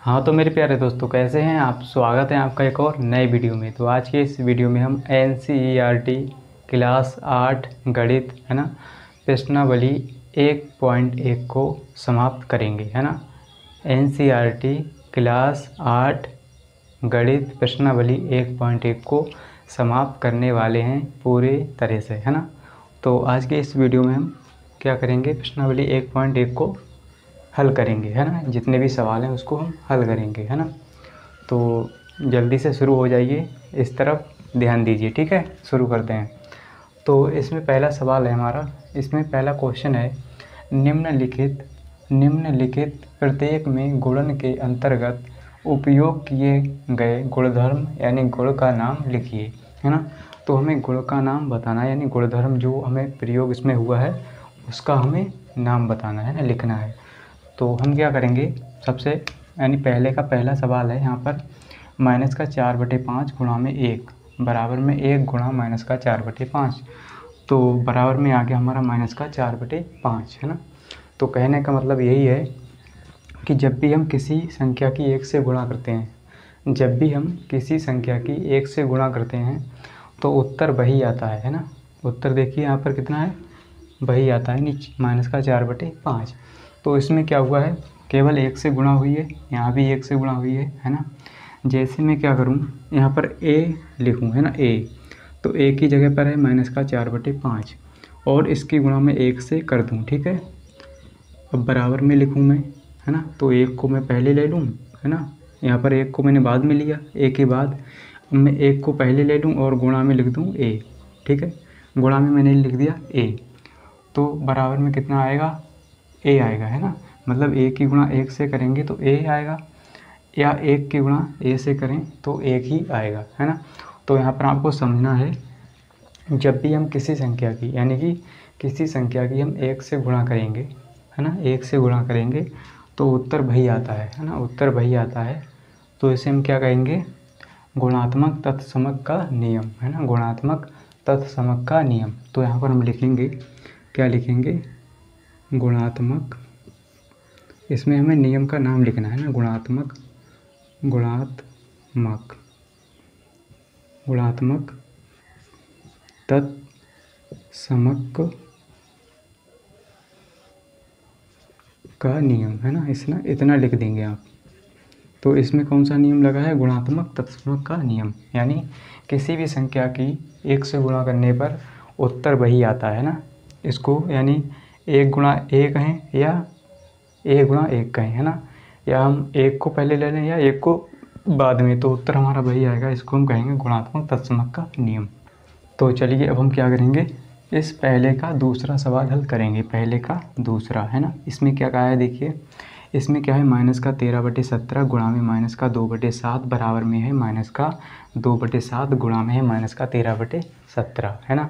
हाँ तो मेरे प्यारे दोस्तों, कैसे हैं आप। स्वागत है आपका एक और नए वीडियो में। तो आज के इस वीडियो में हम NCERT क्लास 8 गणित है ना प्रश्नावली 1.1 को समाप्त करेंगे है ना। NCERT क्लास 8 गणित प्रश्नावली 1.1 को समाप्त करने वाले हैं पूरे तरह से है ना। तो आज के इस वीडियो में हम क्या करेंगे, प्रश्नावली 1.1 को हल करेंगे है ना। जितने भी सवाल हैं उसको हम हल करेंगे है ना। तो जल्दी से शुरू हो जाइए, इस तरफ ध्यान दीजिए, ठीक है। शुरू करते हैं। तो इसमें पहला सवाल है हमारा, इसमें पहला क्वेश्चन है, निम्नलिखित प्रत्येक में गुणन के अंतर्गत उपयोग किए गए गुणधर्म यानी गुण का नाम लिखिए है ना। तो हमें गुण का नाम बताना है, यानी गुणधर्म जो हमें प्रयोग इसमें हुआ है उसका हमें नाम बताना है ना, लिखना है। तो हम क्या करेंगे, सबसे यानी पहले का पहला सवाल है यहाँ पर, -4/5 गुणा में 1 बराबर में 1 गुणा -4/5। तो बराबर में आ गया हमारा -4/5 है ना। तो कहने का मतलब यही है कि जब भी हम किसी संख्या की 1 से गुणा करते हैं, जब भी हम किसी संख्या की 1 से गुणा करते हैं तो उत्तर वही आता है ना। उत्तर देखिए यहाँ पर कितना है, वही आता है नीचे -4/5। तो इसमें क्या हुआ है, केवल 1 से गुणा हुई है, यहाँ भी 1 से गुणा हुई है ना। जैसे मैं क्या करूँ, यहाँ पर a लिखूँ है ना, a तो a की जगह पर है -4/5 और इसकी गुणा में 1 से कर दूँ, ठीक है। अब बराबर में लिखूँ मैं है ना। तो 1 को मैं पहले ले लूँ है ना, यहाँ पर 1 को मैंने बाद में लिया, a के बाद। अब मैं 1 को पहले ले लूँ और गुणा में लिख दूँ a, ठीक है। गुणा में मैंने लिख दिया a, तो बराबर में कितना आएगा, a आएगा है ना। मतलब a की गुणा 1 से करेंगे तो a आएगा, या 1 की गुणा a से करें तो 1 ही आएगा है ना। तो यहाँ पर आपको समझना है, जब भी हम किसी संख्या की यानी कि किसी संख्या की हम 1 से गुणा करेंगे है ना, 1 से गुणा करेंगे तो उत्तर वही आता है ना, उत्तर वही आता है। तो इसे हम क्या कहेंगे, गुणात्मक तत्समक का नियम है ना, गुणात्मक तत्समक का नियम। तो यहाँ पर हम लिखेंगे, क्या लिखेंगे, गुणात्मक, इसमें हमें नियम का नाम लिखना है ना, गुणात्मक तत्समक का नियम है ना। इसमें इतना लिख देंगे आप। तो इसमें कौन सा नियम लगा है, गुणात्मक तत्समक का नियम, यानी किसी भी संख्या की 1 से गुणा करने पर उत्तर वही आता है ना। इसको यानी 1 गुणा 1 कहें या 1 गुणा 1 कहें है ना, या हम 1 को पहले ले लें या 1 को बाद में, तो उत्तर हमारा वही आएगा। इसको हम कहेंगे गुणात्मक तत्समक का नियम। तो चलिए अब हम क्या करेंगे, इस पहले का दूसरा सवाल हल करेंगे। पहले का दूसरा है ना, इसमें क्या कहा है देखिए, इसमें क्या है, -13/17 गुणा में -2/7 बराबर में है -2/7 गुणा में है -13/17 है ना।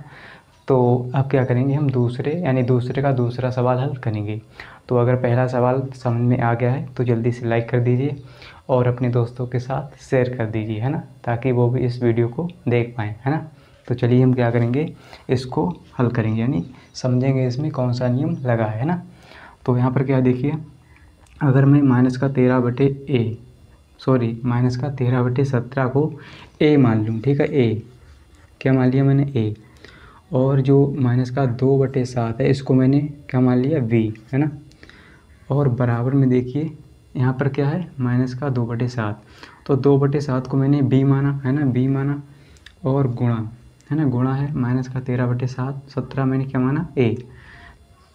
तो अब क्या करेंगे, हम दूसरे यानी दूसरे का दूसरा सवाल हल करेंगे। तो अगर पहला सवाल समझ में आ गया है तो जल्दी से लाइक कर दीजिए और अपने दोस्तों के साथ शेयर कर दीजिए है ना, ताकि वो भी इस वीडियो को देख पाएँ है ना। तो चलिए हम क्या करेंगे, इसको हल करेंगे यानी समझेंगे इसमें कौन सा नियम लगा है ना। तो यहाँ पर क्या देखिए, अगर मैं -13/17 को a मान लूँ, ठीक है, a क्या मान लिया मैंने, a, और जो -2/7 है इसको मैंने क्या मान लिया, v है ना। और बराबर में देखिए यहाँ पर क्या है, -2/7, तो 2/7 को मैंने b माना है ना, b माना, और गुणा है ना, गुणा है -13/17 मैंने क्या माना, a।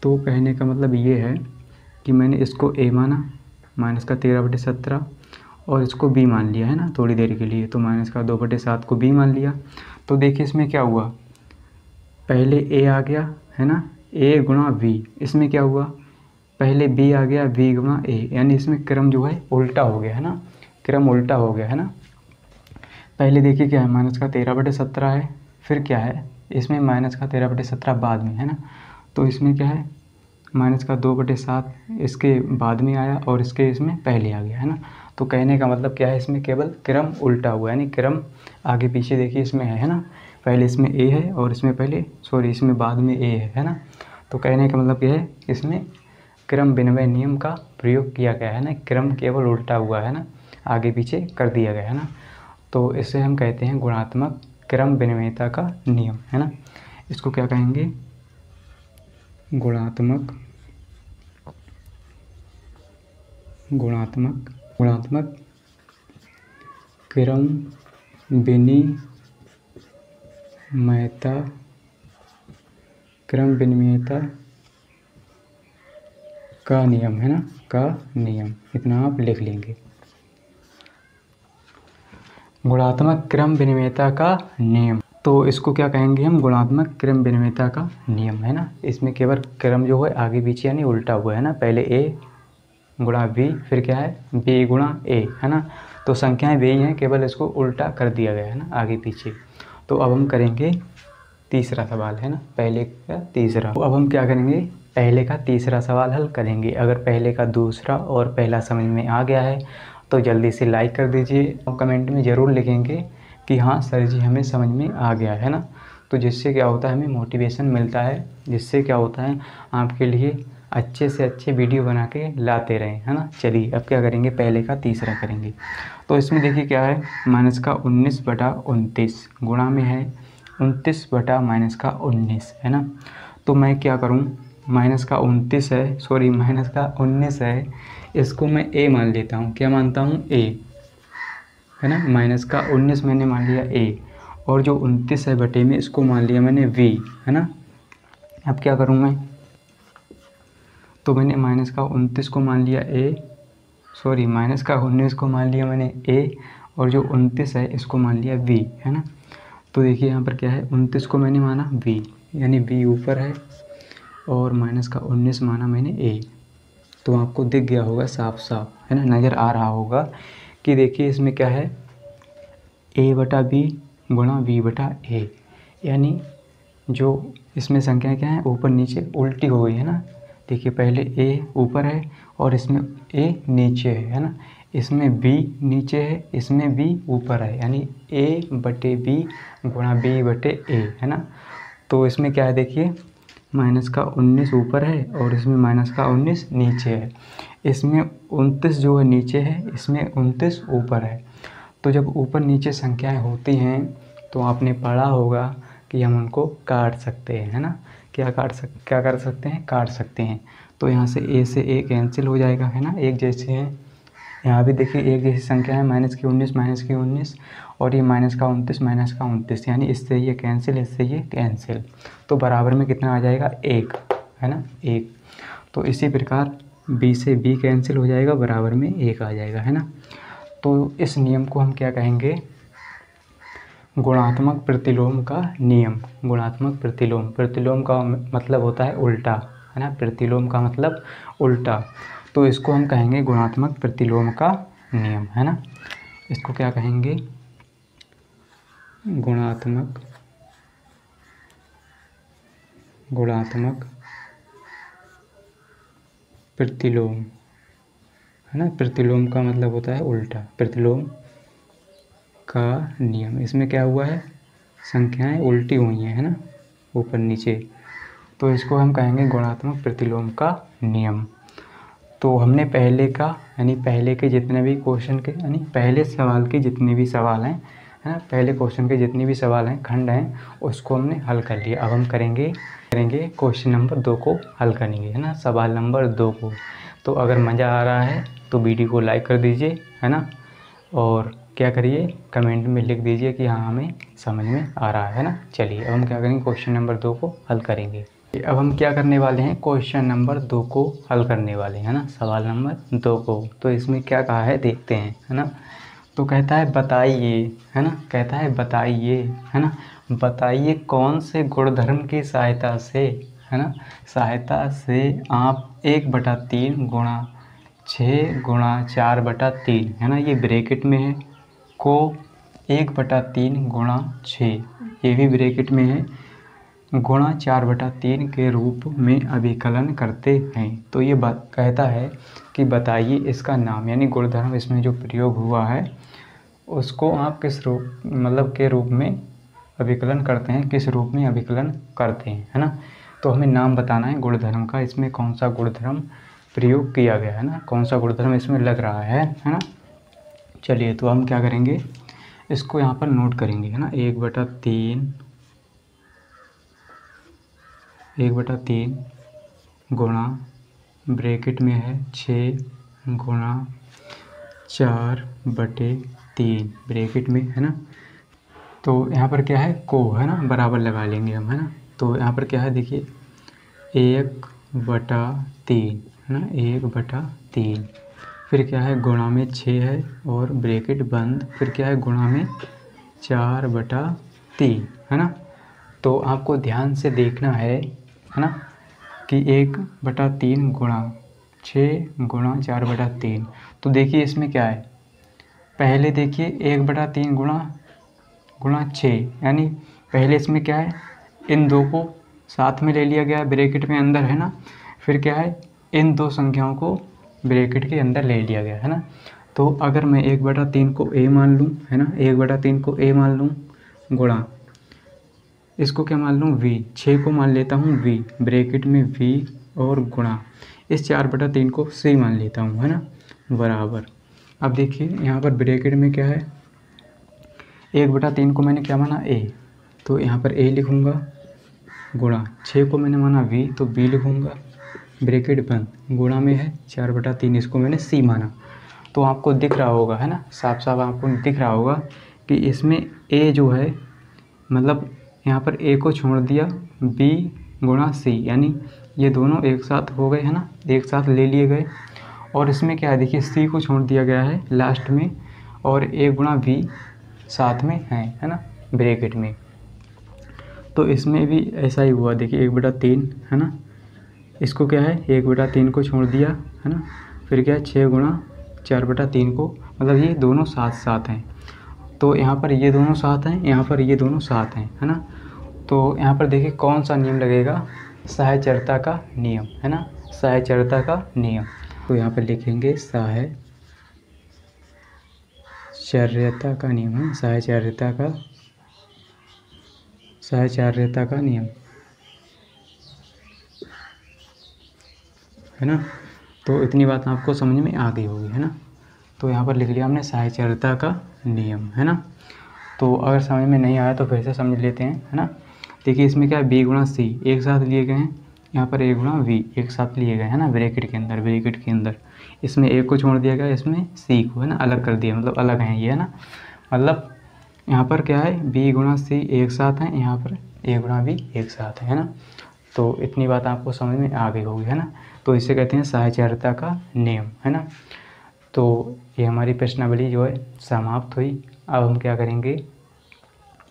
तो कहने का मतलब ये है कि मैंने इसको a माना -13/17 और इसको b मान लिया है ना थोड़ी देर के लिए, तो -2/7 को b मान लिया। तो देखिए इसमें क्या हुआ, पहले a आ गया है ना, a गुणा v, इसमें क्या हुआ, पहले b आ गया v गुणा a, यानी इसमें क्रम जो है उल्टा हो गया है ना, क्रम उल्टा हो गया है ना। पहले देखिए क्या है, -13/17 है, फिर क्या है, इसमें -13/17 बाद में है ना। तो इसमें क्या है, -2/7 इसके बाद में आया और इसके इसमें पहले आ गया है ना। तो कहने का मतलब क्या है, इसमें केवल क्रम उल्टा हुआ है, यानी क्रम आगे पीछे देखिए इसमें है ना, पहले इसमें a है और इसमें इसमें बाद में a है ना। तो कहने का मतलब यह है, इसमें क्रम विनिमय नियम का प्रयोग किया गया है ना, क्रम केवल उल्टा हुआ है ना, आगे पीछे कर दिया गया है ना, तो इसे हम कहते हैं गुणात्मक क्रम विनिमयता का नियम है ना। इसको क्या कहेंगे? गुणात्मक क्रम विनिमयता का नियम है ना, का नियम, इतना आप लिख लेंगे। गुणात्मक क्रम विनिमयता का नियम, तो इसको क्या कहेंगे हम? गुणात्मक क्रम विनिमयता का नियम है ना। इसमें केवल क्रम जो है आगे पीछे यानी उल्टा हुआ है ना, पहले ए गुणा बी, फिर क्या है बी गुणा ए है ना, तो संख्याएं वही हैं, केवल इसको उल्टा कर दिया गया है ना, आगे पीछे। तो अब हम करेंगे तीसरा सवाल है ना, पहले का तीसरा। तो अब हम क्या करेंगे? पहले का तीसरा सवाल हल करेंगे। अगर पहले का दूसरा और पहला समझ में आ गया है तो जल्दी से लाइक कर दीजिए और कमेंट में ज़रूर लिखेंगे कि हाँ सर जी हमें समझ में आ गया है ना। तो जिससे क्या होता है, हमें मोटिवेशन मिलता है, जिससे क्या होता है आपके लिए अच्छे से अच्छे वीडियो बना के लाते रहें है ना। चलिए अब क्या करेंगे? पहले का तीसरा करेंगे। तो इसमें देखिए क्या है, माइनस का 19/29 गुणा में है 29/-19 है ना। तो मैं क्या करूं, माइनस का 29 है, सॉरी माइनस का 19 है, इसको मैं ए मान लेता हूं। क्या मानता हूं? ए है ना। माइनस का 19 मैंने मान लिया ए, और जो 29 है बटे में इसको मान लिया मैंने वी है ना। अब क्या करूं मैं? तो मैंने माइनस का 29 को मान लिया ए, सॉरी माइनस का 19 को मान लिया मैंने ए, और जो 29 है इसको मान लिया वी है ना। तो देखिए यहाँ पर क्या है, 29 को मैंने माना वी, यानी वी ऊपर है, और माइनस का 19 माना मैंने ए। तो आपको दिख गया होगा साफ साफ है ना, नज़र आ रहा होगा कि देखिए इसमें क्या है, ए बटा बी गुणा वी बटा ए, यानी जो इसमें संख्याएं क्या है ऊपर नीचे उल्टी हो गई है ना। देखिए पहले ए ऊपर है और इसमें ए नीचे है ना, इसमें बी नीचे है, इसमें बी ऊपर है, यानी ए बटे बी गुणा बी बटे ए है ना। तो इसमें क्या है देखिए, माइनस का 19 ऊपर है और इसमें माइनस का 19 नीचे है, इसमें 29 जो है नीचे है, इसमें 29 ऊपर है। तो जब ऊपर नीचे संख्याएं होती हैं तो आपने पढ़ा होगा कि हम उनको काट सकते हैं है ना। क्या कर सकते हैं? काट सकते हैं। तो यहाँ से ए कैंसिल हो जाएगा है ना, एक जैसे हैं। यहाँ भी देखिए एक जैसी संख्या है, माइनस की 19 और ये माइनस का 29 यानी इससे ये कैंसिल, इससे ये कैंसिल, तो बराबर में कितना आ जाएगा? 1 है ना, 1। तो इसी प्रकार बी से बी कैंसिल हो जाएगा, बराबर में 1 आ जाएगा है ना। तो इस नियम को हम क्या कहेंगे? गुणात्मक प्रतिलोम का नियम। गुणात्मक प्रतिलोम का मतलब होता है उल्टा है ना, प्रतिलोम का मतलब उल्टा, तो इसको हम कहेंगे गुणात्मक प्रतिलोम का नियम है ना। इसको क्या कहेंगे? गुणात्मक प्रतिलोम है ना। प्रतिलोम का मतलब होता है उल्टा, प्रतिलोम का नियम। इसमें क्या हुआ है, संख्याएं उल्टी हुई हैं है ना, ऊपर नीचे, तो इसको हम कहेंगे गुणात्मक प्रतिलोम का नियम। तो हमने पहले का यानी पहले के जितने भी क्वेश्चन के यानी पहले सवाल के जितने भी सवाल हैं है ना, पहले क्वेश्चन के जितने भी सवाल हैं, खंड हैं, उसको हमने हल कर लिया। अब हम करेंगे क्वेश्चन नंबर 2 को हल करेंगे है ना, सवाल नंबर 2 को। तो अगर मज़ा आ रहा है तो वीडियो को लाइक कर दीजिए है ना, और क्या करिए कमेंट में लिख दीजिए कि हाँ हमें समझ में आ रहा है ना। चलिए अब हम क्या करेंगे, क्वेश्चन नंबर 2 को हल करेंगे। अब हम क्या करने वाले हैं, क्वेश्चन नंबर 2 को हल करने वाले हैं ना, सवाल नंबर 2 को। तो इसमें क्या कहा है देखते हैं है ना। तो कहता है बताइए है ना, कहता है बताइए है ना, बताइए कौन से गुणधर्म की सहायता से है ना, सहायता से आप 1/3 गुणा 6 गुणा 4/3 है ना, ये ब्रैकेट में है, को 1/3 गुणा 6 ये भी ब्रैकेट में है, गुणा 4/3 के रूप में अभिकलन करते हैं। तो ये बात कहता है कि बताइए इसका नाम, यानी गुणधर्म इसमें जो प्रयोग हुआ है उसको आप किस रूप मतलब के रूप में अभिकलन करते हैं, किस रूप में अभिकलन करते हैं है ना। तो हमें नाम बताना है गुणधर्म का, इसमें कौन सा गुणधर्म प्रयोग किया गया है ना, कौन सा गुणधर्म इसमें लग रहा है ना। चलिए तो हम क्या करेंगे, इसको यहाँ पर नोट करेंगे है ना। 1/3 गुणा ब्रैकेट में है 6 गुणा 4/3 ब्रैकेट में है ना। तो यहाँ पर क्या है, को है ना, बराबर लगा लेंगे हम है ना। तो यहाँ पर क्या है देखिए 1/3 है ना, 1/3, फिर क्या है गुणा में 6 है और ब्रैकेट बंद, फिर क्या है गुणा में 4/3 है ना। तो आपको ध्यान से देखना है ना कि 1/3 गुणा 6 गुणा 4/3। तो देखिए इसमें क्या है, पहले देखिए 1/3 गुणा 6, यानी पहले इसमें क्या है, इन दो को साथ में ले लिया गया है ब्रैकेट में अंदर है ना। फिर क्या है, इन दो संख्याओं को ब्रैकेट के अंदर ले लिया गया है ना। तो अगर मैं 1/3 को a मान लूँ है ना, 1/3 को a मान लूँ, गुणा इसको क्या मान लूँ v, 6 को मान लेता हूँ v ब्रैकेट में v, और गुणा इस 4/3 को c मान लेता हूँ है ना, बराबर। अब देखिए यहाँ पर ब्रैकेट में क्या है, 1/3 को मैंने क्या माना a, तो यहाँ पर a लिखूँगा, गुणा 6 को मैंने माना v तो b लिखूँगा, ब्रैकेट बंद, गुणा में है 4/3, इसको मैंने c माना। तो आपको दिख रहा होगा है ना, साफ साफ आपको दिख रहा होगा कि इसमें a जो है, मतलब यहाँ पर a को छोड़ दिया, b गुणा c, यानी ये दोनों एक साथ हो गए है ना, एक साथ ले लिए गए। और इसमें क्या है देखिए, c को छोड़ दिया गया है लास्ट में, और a गुणा v साथ में है ना, ब्रैकेट में। तो इसमें भी ऐसा ही हुआ, देखिए 1/3 है ना, इसको क्या है 1/3 को छोड़ दिया है ना, फिर क्या है 6 गुणा 4/3 को, मतलब ये दोनों साथ साथ हैं। तो यहाँ पर ये दोनों साथ हैं, यहाँ पर ये दोनों साथ हैं है ना। तो यहाँ पर देखिए कौन सा नियम लगेगा, साहचर्यता का नियम है ना, साहचर्यता का नियम। तो यहाँ पर लिखेंगे साहचर्यता का नियम है, साहचर्यता का नियम है ना। तो इतनी बात आपको समझ में आ गई होगी है ना। तो यहाँ पर लिख लिया हमने साहचर्यता का नियम है ना। तो अगर समझ में नहीं आया तो फिर से समझ लेते हैं है ना। देखिए इसमें क्या है, b गुणा c एक साथ लिए गए हैं, यहाँ पर a गुणा v एक साथ लिए गए हैं ना, ब्रैकेट के अंदर इसमें a को छोड़ दिया गया, इसमें c को है ना अलग कर दिया, मतलब अलग हैं ये है ना। मतलब यहाँ पर क्या है, b गुणा c एक साथ हैं, यहाँ पर a गुणा v एक साथ है ना। तो इतनी बात आपको समझ में आ गई होगी है ना। तो इसे कहते हैं साहचर्यता का नियम है ना। तो ये हमारी प्रश्नावली जो है समाप्त हुई। अब हम क्या करेंगे,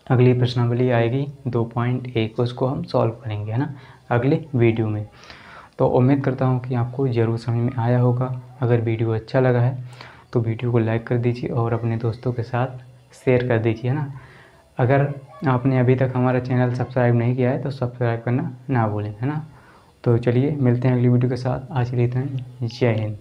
अगली प्रश्नावली आएगी 2.1, उसको हम सॉल्व करेंगे है ना अगले वीडियो में। तो उम्मीद करता हूँ कि आपको ज़रूर समझ में आया होगा। अगर वीडियो अच्छा लगा है तो वीडियो को लाइक कर दीजिए और अपने दोस्तों के साथ शेयर कर दीजिए है ना। अगर आपने अभी तक हमारा चैनल सब्सक्राइब नहीं किया है तो सब्सक्राइब करना ना भूलें है ना। तो चलिए मिलते हैं अगली वीडियो के साथ। आज के लिए इतना ही। जय हिंद।